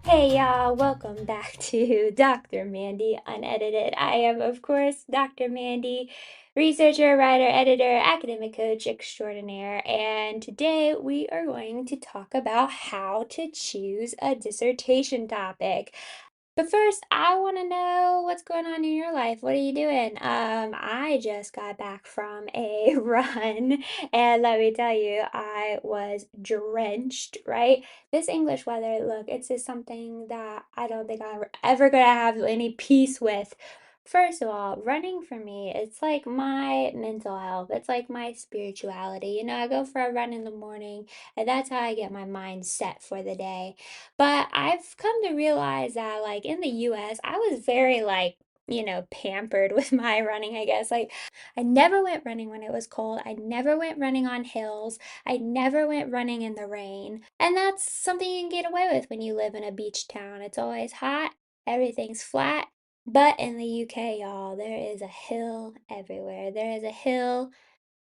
Hey y'all, welcome back to Dr. Mandy Unedited. I am, of course, Dr. Mandy, researcher, writer, editor, academic coach extraordinaire, and today we are going to talk about how to choose a dissertation topic. But first, I want to know what's going on in your life. What are you doing? I just got back from a run, and let me tell you, I was drenched, right? This English weather, look, it's just something that I don't think I'm ever gonna have any peace with. First of all, running for me, it's like my mental health. It's like my spirituality. I go for a run in the morning, and that's how I get my mind set for the day. But I've come to realize that, like, in the US, I was very, like, pampered with my running, I guess. Like, I never went running when it was cold. I never went running on hills. I never went running in the rain. And that's something you can get away with when you live in a beach town. It's always hot, everything's flat. But in the UK, y'all, there is a hill everywhere. There is a hill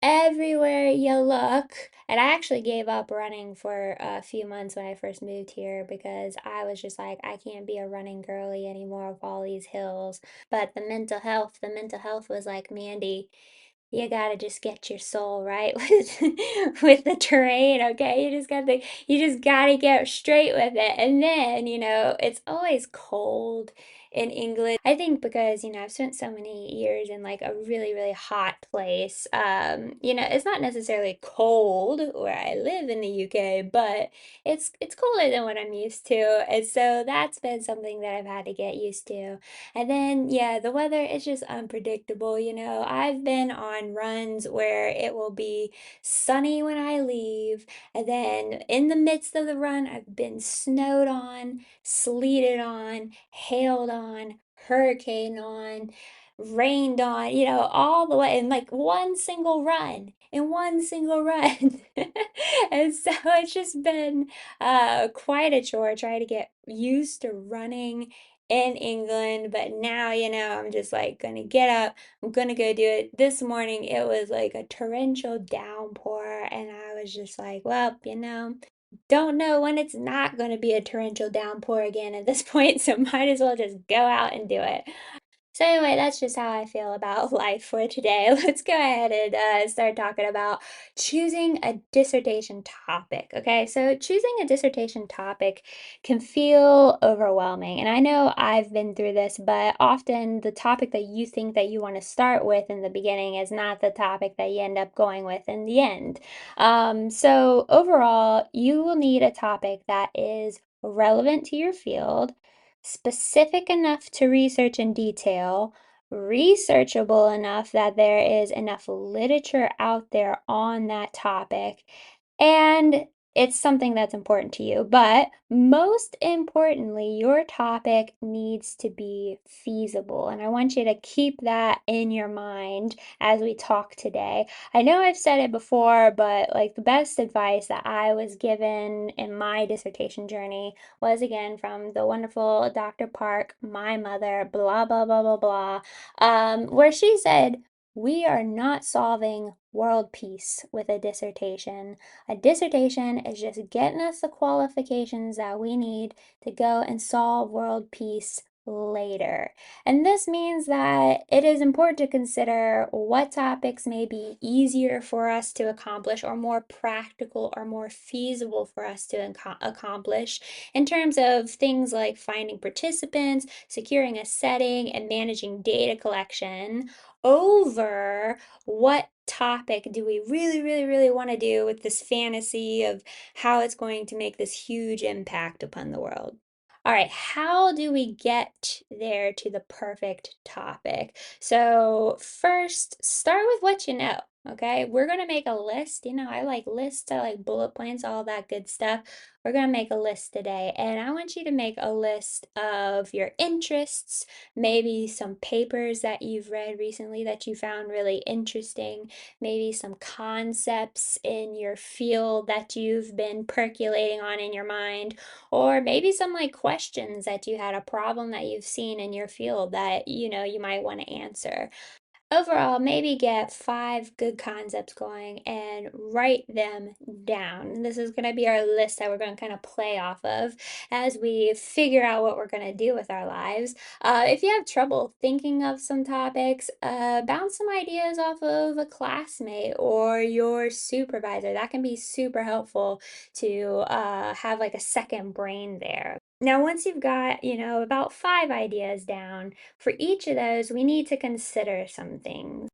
everywhere you look. And I actually gave up running for a few months when I first moved here because I was just like, I can't be a running girly anymore with all these hills. But the mental health was like, Mandy, you gotta just get your soul right with the terrain, okay? You just gotta get straight with it. And then, it's always cold in England. I think because, I've spent so many years in like a really, really hot place. It's not necessarily cold where I live in the UK, but it's colder than what I'm used to. And so that's been something that I've had to get used to. And then, yeah, the weather is just unpredictable. I've been on runs where it will be sunny when I leave, and then in the midst of the run, I've been snowed on, sleeted on, hailed on, hurricane on, rained on, all the way in like one single run. In one single run. And so it's just been quite a chore trying to get used to running in England, but now, I'm just like gonna get up, I'm gonna go do it. This morning it was like a torrential downpour, and I was just like, well, don't know when it's not gonna be a torrential downpour again at this point, so might as well just go out and do it. So anyway, that's just how I feel about life for today. Let's go ahead and start talking about choosing a dissertation topic. Okay, so choosing a dissertation topic can feel overwhelming, and I know I've been through this, but often the topic that you think that you want to start with in the beginning is not the topic that you end up going with in the end. So overall, you will need a topic that is relevant to your field, specific enough to research in detail, researchable enough that there is enough literature out there on that topic, and it's something that's important to you. But most importantly, your topic needs to be feasible. And I want you to keep that in your mind as we talk today. I know I've said it before, but like the best advice that I was given in my dissertation journey was again from the wonderful Dr. Park, my mother, blah, blah, blah, blah, blah, where she said, we are not solving world peace with a dissertation. A dissertation is just getting us the qualifications that we need to go and solve world peace later. And this means that it is important to consider what topics may be easier for us to accomplish or more practical or more feasible for us to accomplish in terms of things like finding participants, securing a setting, and managing data collection over what topic do we really, really, really want to do with this fantasy of how it's going to make this huge impact upon the world. All right, how do we get there to the perfect topic? So, first, start with what you know. Okay, we're gonna make a list. I like lists, I like bullet points, all that good stuff. We're gonna make a list today, and I want you to make a list of your interests, maybe some papers that you've read recently that you found really interesting, maybe some concepts in your field that you've been percolating on in your mind, or maybe some like questions that you had, a problem that you've seen in your field that you might want to answer. Overall, maybe get 5 good concepts going and write them down. This is going to be our list that we're going to kind of play off of as we figure out what we're going to do with our lives. If you have trouble thinking of some topics, bounce some ideas off of a classmate or your supervisor. That can be super helpful to have like a second brain there. Now, once you've got, about 5 ideas down, for each of those, we need to consider some things.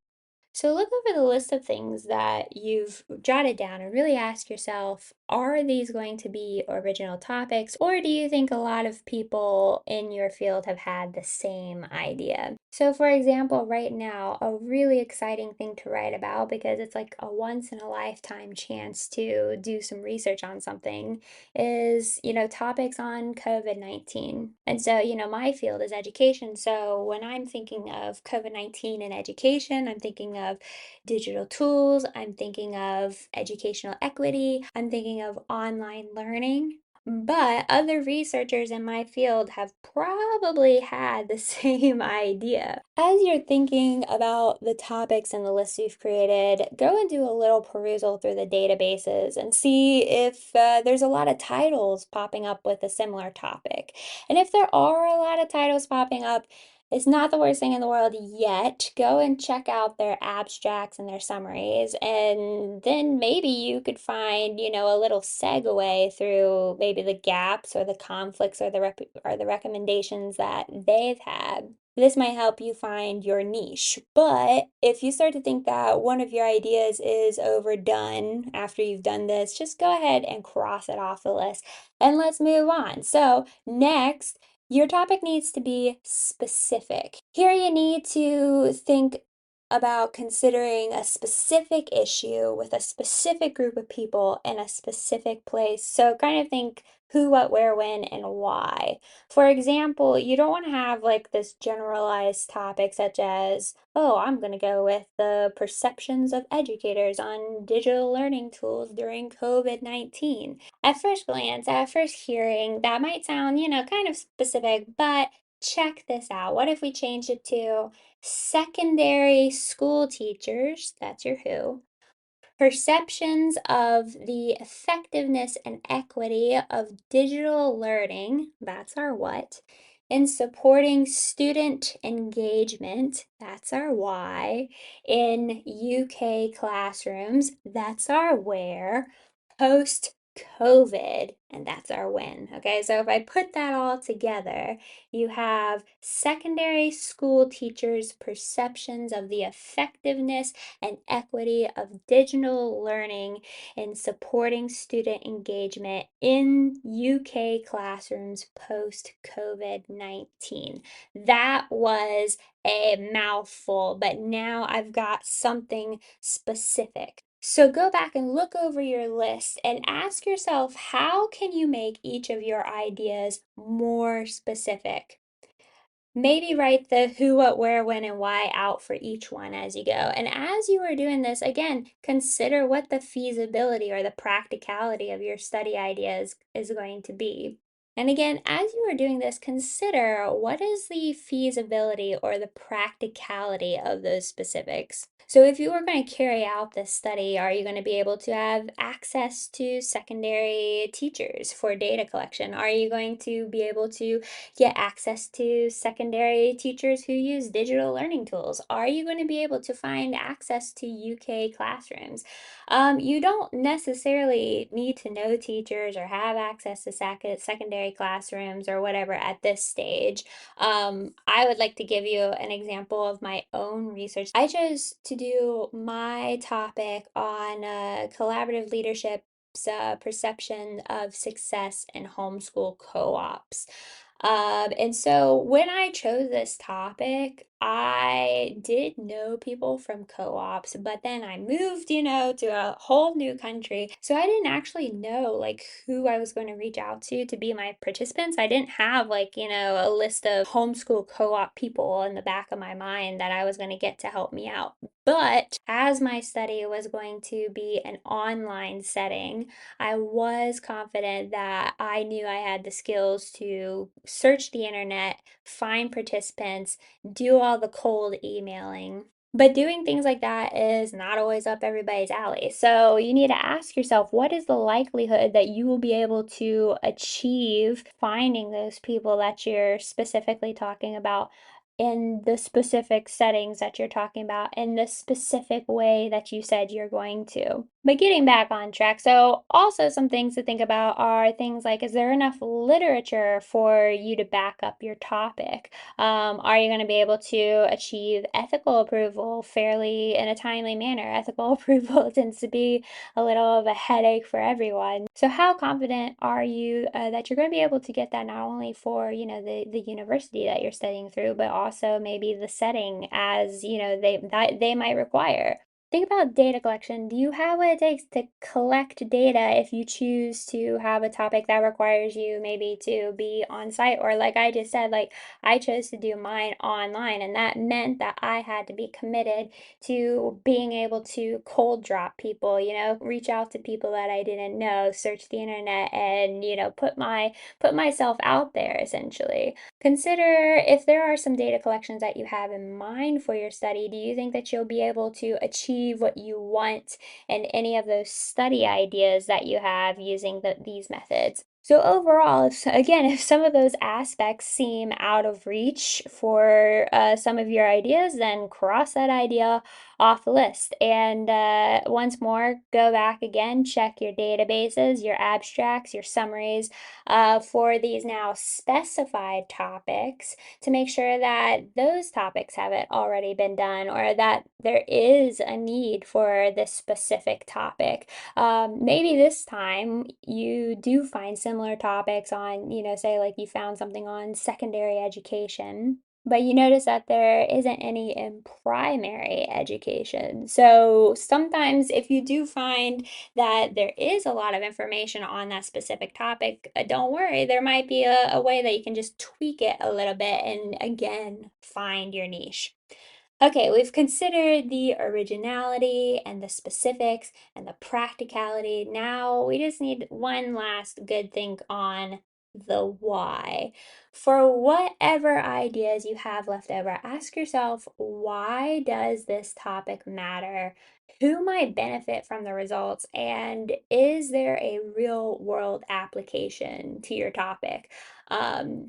So look over the list of things that you've jotted down and really ask yourself, are these going to be original topics, or do you think a lot of people in your field have had the same idea? So for example, right now, a really exciting thing to write about because it's like a once in a lifetime chance to do some research on something is, topics on COVID-19. And so, my field is education. So when I'm thinking of COVID-19 and education, I'm thinking of digital tools, I'm thinking of educational equity, I'm thinking of online learning. But other researchers in my field have probably had the same idea. As you're thinking about the topics and the lists you've created, go and do a little perusal through the databases and see if there's a lot of titles popping up with a similar topic. And if there are a lot of titles popping up, it's not the worst thing in the world yet. Go and check out their abstracts and their summaries, and then maybe you could find, a little segue through maybe the gaps or the conflicts or the recommendations that they've had. This might help you find your niche. But if you start to think that one of your ideas is overdone after you've done this, just go ahead and cross it off the list and let's move on. So, next, your topic needs to be specific. Here you need to think about considering a specific issue with a specific group of people in a specific place. So kind of think who, what, where, when, and why. For example, you don't want to have like this generalized topic such as, oh, I'm going to go with the perceptions of educators on digital learning tools during COVID-19. At first glance, at first hearing, that might sound, kind of specific, but check this out. What if we changed it to secondary school teachers? That's your who. Perceptions of the effectiveness and equity of digital learning, that's our what, in supporting student engagement, that's our why, in UK classrooms, that's our where, post COVID, and that's our when. Okay, so if I put that all together, you have secondary school teachers' perceptions of the effectiveness and equity of digital learning in supporting student engagement in UK classrooms post COVID-19. That was a mouthful, but now I've got something specific. So go back and look over your list and ask yourself, how can you make each of your ideas more specific? Maybe write the who, what, where, when, and why out for each one as you go. And as you are doing this, again, consider what the feasibility or the practicality of your study ideas is going to be. And again, as you are doing this, consider what is the feasibility or the practicality of those specifics. So if you are going to carry out this study, are you going to be able to have access to secondary teachers for data collection? Are you going to be able to get access to secondary teachers who use digital learning tools? Are you going to be able to find access to UK classrooms? You don't necessarily need to know teachers or have access to secondary classrooms or whatever at this stage. I would like to give you an example of my own research. I chose to do my topic on collaborative leadership perception of success in homeschool co-ops. And so when I chose this topic, I did know people from co-ops, but then I moved, to a whole new country. So I didn't actually know like who I was going to reach out to be my participants. I didn't have like, a list of homeschool co-op people in the back of my mind that I was going to get to help me out. But as my study was going to be an online setting, I was confident that I knew I had the skills to search the internet, find participants, do all the cold emailing. But doing things like that is not always up everybody's alley. So you need to ask yourself, what is the likelihood that you will be able to achieve finding those people that you're specifically talking about in the specific settings that you're talking about in the specific way that you said you're going to. But getting back on track, so also some things to think about are things like, is there enough literature for you to back up your topic? Are you going to be able to achieve ethical approval fairly in a timely manner? Ethical approval tends to be a little of a headache for everyone. So how confident are you that you're going to be able to get that not only for, the university that you're studying through, but also maybe the setting as, they might require? Think about data collection. Do you have what it takes to collect data if you choose to have a topic that requires you maybe to be on site? Or like I just said, like I chose to do mine online, and that meant that I had to be committed to being able to cold drop people, reach out to people that I didn't know, search the internet, and put myself out there essentially. Consider if there are some data collections that you have in mind for your study. Do you think that you'll be able to achieve what you want in any of those study ideas that you have using these methods? So overall, if some of those aspects seem out of reach for some of your ideas, then cross that idea off the list. And once more, go back again, check your databases, your abstracts, your summaries for these now specified topics to make sure that those topics haven't already been done or that there is a need for this specific topic. Maybe this time you do find similar topics on, say like you found something on secondary education, but you notice that there isn't any in primary education. So sometimes if you do find that there is a lot of information on that specific topic, don't worry, there might be a way that you can just tweak it a little bit and again find your niche. Okay, we've considered the originality and the specifics and the practicality. Now we just need one last good think on the why. For whatever ideas you have left over, ask yourself, why does this topic matter? Who might benefit from the results? And is there a real world application to your topic?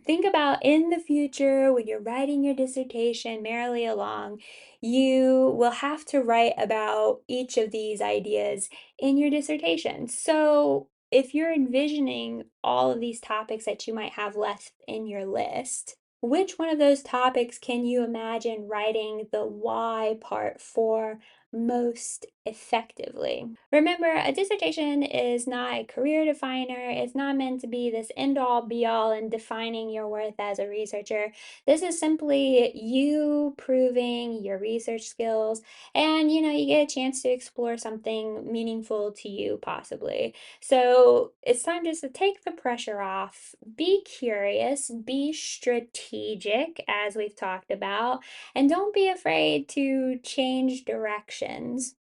Think about in the future when you're writing your dissertation merrily along, you will have to write about each of these ideas in your dissertation. So, if you're envisioning all of these topics that you might have left in your list, which one of those topics can you imagine writing the why part for most effectively? Remember, a dissertation is not a career definer. It's not meant to be this end all be all in defining your worth as a researcher. This is simply you proving your research skills, and you get a chance to explore something meaningful to you, possibly. So it's time just to take the pressure off, be curious, be strategic, as we've talked about, and don't be afraid to change directions.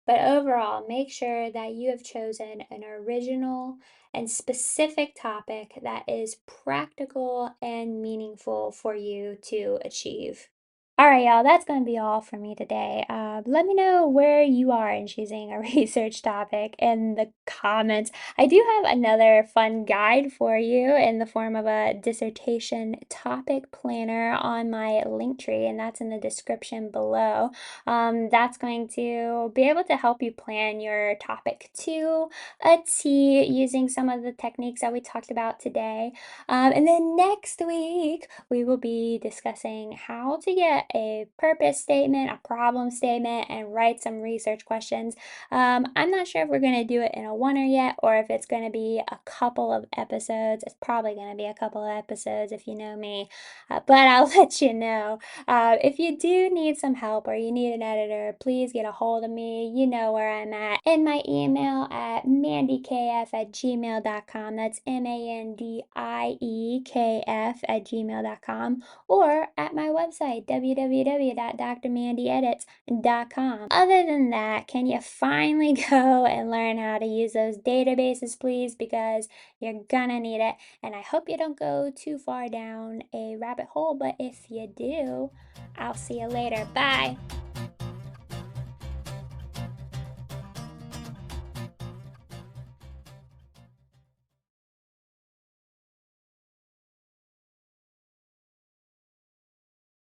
But overall, make sure that you have chosen an original and specific topic that is practical and meaningful for you to achieve. All right, y'all, that's going to be all for me today. Let me know where you are in choosing a research topic in the comments. I do have another fun guide for you in the form of a dissertation topic planner on my link tree, and that's in the description below. That's going to be able to help you plan your topic to a T using some of the techniques that we talked about today. And then next week, we will be discussing how to get a purpose statement, a problem statement, and write some research questions. I'm not sure if we're going to do it in a oneer yet or if it's going to be a couple of episodes. It's probably going to be a couple of episodes if you know me, but I'll let you know. If you do need some help or you need an editor, please get a hold of me. You know where I'm at. In my email at mandikf@gmail.com. That's mandiekf@gmail.com, or at my website, www.drmandyedits.com. Other than that, can you finally go and learn how to use those databases, please? Because you're gonna need it. And I hope you don't go too far down a rabbit hole, but if you do, I'll see you later. Bye.